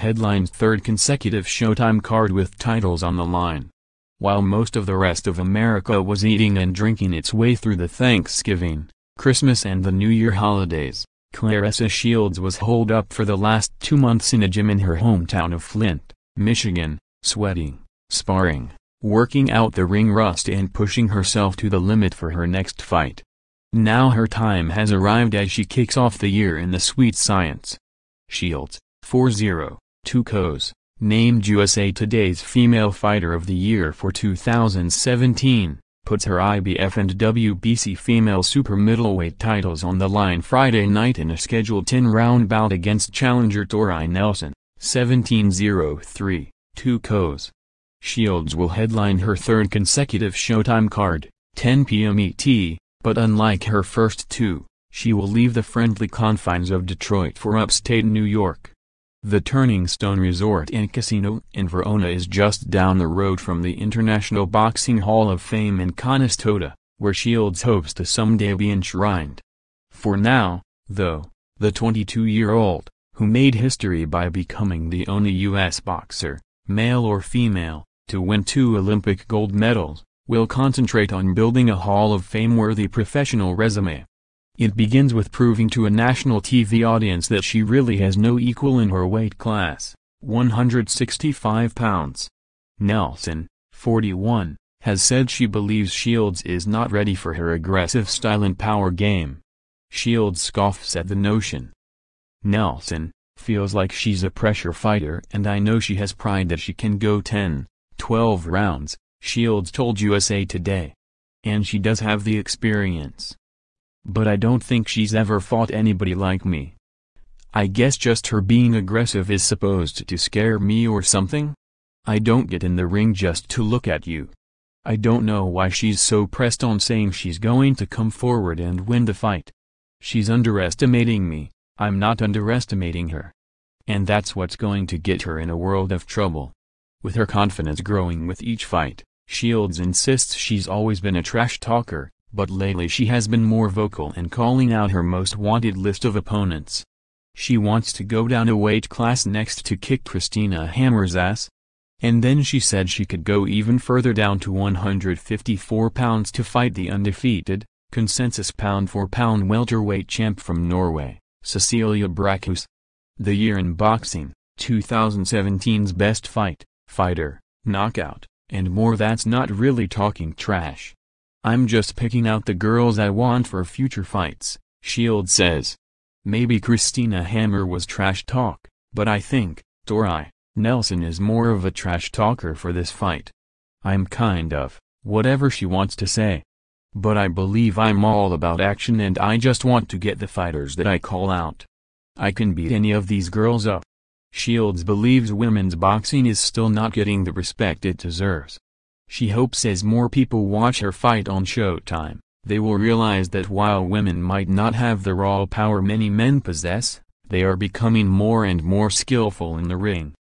headlined third consecutive Showtime card with titles on the line. While most of the rest of America was eating and drinking its way through the Thanksgiving, Christmas and the New Year holidays, Claressa Shields was holed up for the last 2 months in a gym in her hometown of Flint, Michigan, sweating, sparring, working out the ring rust and pushing herself to the limit for her next fight. Now her time has arrived as she kicks off the year in the sweet science. Shields, 4-0, 2 KOs, named USA Today's Female Fighter of the Year for 2017, puts her IBF and WBC female super middleweight titles on the line Friday night in a scheduled 10-round bout against challenger Tori Nelson, 17-0-3, 2 KOs. Shields will headline her third consecutive Showtime card, 10 p.m. ET, but unlike her first two, she will leave the friendly confines of Detroit for upstate New York. The Turning Stone Resort and Casino in Verona is just down the road from the International Boxing Hall of Fame in Canastota, where Shields hopes to someday be enshrined. For now, though, the 22-year-old, who made history by becoming the only U.S. boxer, male or female, to win 2 Olympic gold medals, will concentrate on building a Hall of Fame-worthy professional resume. It begins with proving to a national TV audience that she really has no equal in her weight class, 165 pounds. Nelson, 41, has said she believes Shields is not ready for her aggressive style and power game. Shields scoffs at the notion. Nelson feels like she's a pressure fighter, and I know she has pride that she can go 10, 12 rounds, Shields told USA Today. And she does have the experience. But I don't think she's ever fought anybody like me. I guess just her being aggressive is supposed to scare me or something? I don't get in the ring just to look at you. I don't know why she's so pressed on saying she's going to come forward and win the fight. She's underestimating me, I'm not underestimating her. And that's what's going to get her in a world of trouble. With her confidence growing with each fight, Shields insists she's always been a trash talker, but lately she has been more vocal and calling out her most wanted list of opponents. She wants to go down a weight class next to kick Christina Hammer's ass. And then she said she could go even further down to 154 pounds to fight the undefeated, consensus pound-for-pound welterweight champ from Norway, Cecilia Brækhus. The Year in Boxing, 2017's Best Fighter, Knockout, and more. That's not really talking trash. I'm just picking out the girls I want for future fights, Shields says. Maybe Christina Hammer was trash talk, but I think Tori Nelson is more of a trash talker for this fight. I'm kind of whatever she wants to say. But I believe I'm all about action, and I just want to get the fighters that I call out. I can beat any of these girls up. Shields believes women's boxing is still not getting the respect it deserves. She hopes as more people watch her fight on Showtime, they will realize that while women might not have the raw power many men possess, they are becoming more and more skillful in the ring.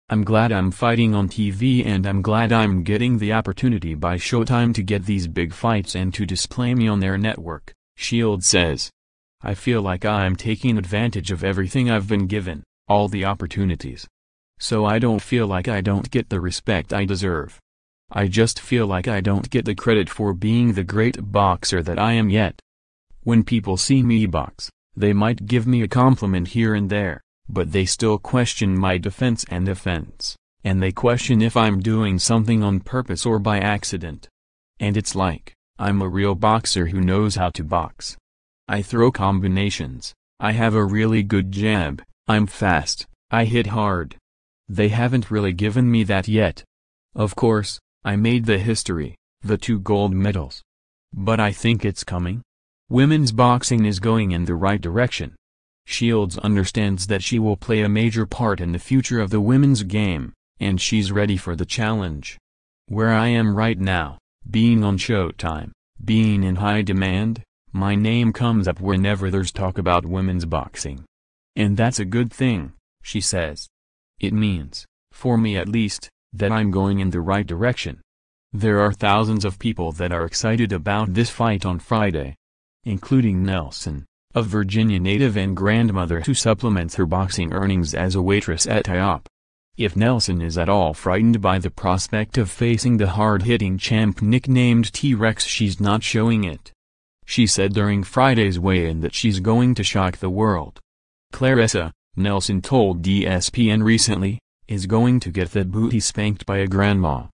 I'm glad I'm fighting on TV, and I'm glad I'm getting the opportunity by Showtime to get these big fights and to display me on their network, Shields says. I feel like I'm taking advantage of everything I've been given, all the opportunities. So I don't feel like I don't get the respect I deserve. I just feel like I don't get the credit for being the great boxer that I am yet. When people see me box, they might give me a compliment here and there, but they still question my defense and offense, and they question if I'm doing something on purpose or by accident. And it's like, I'm a real boxer who knows how to box. I throw combinations, I have a really good jab, I'm fast, I hit hard. They haven't really given me that yet. Of course, I made the history, the 2 gold medals. But I think it's coming. Women's boxing is going in the right direction. Shields understands that she will play a major part in the future of the women's game, and she's ready for the challenge. Where I am right now, being on Showtime, being in high demand, my name comes up whenever there's talk about women's boxing. And that's a good thing, she says. It means, for me at least, that I'm going in the right direction. There are thousands of people that are excited about this fight on Friday, including Nelson, a Virginia native and grandmother who supplements her boxing earnings as a waitress at IHOP. If Nelson is at all frightened by the prospect of facing the hard-hitting champ nicknamed T-Rex, she's not showing it. She said during Friday's weigh-in that she's going to shock the world. Claressa, Nelson told ESPN recently, is going to get that booty spanked by a grandma.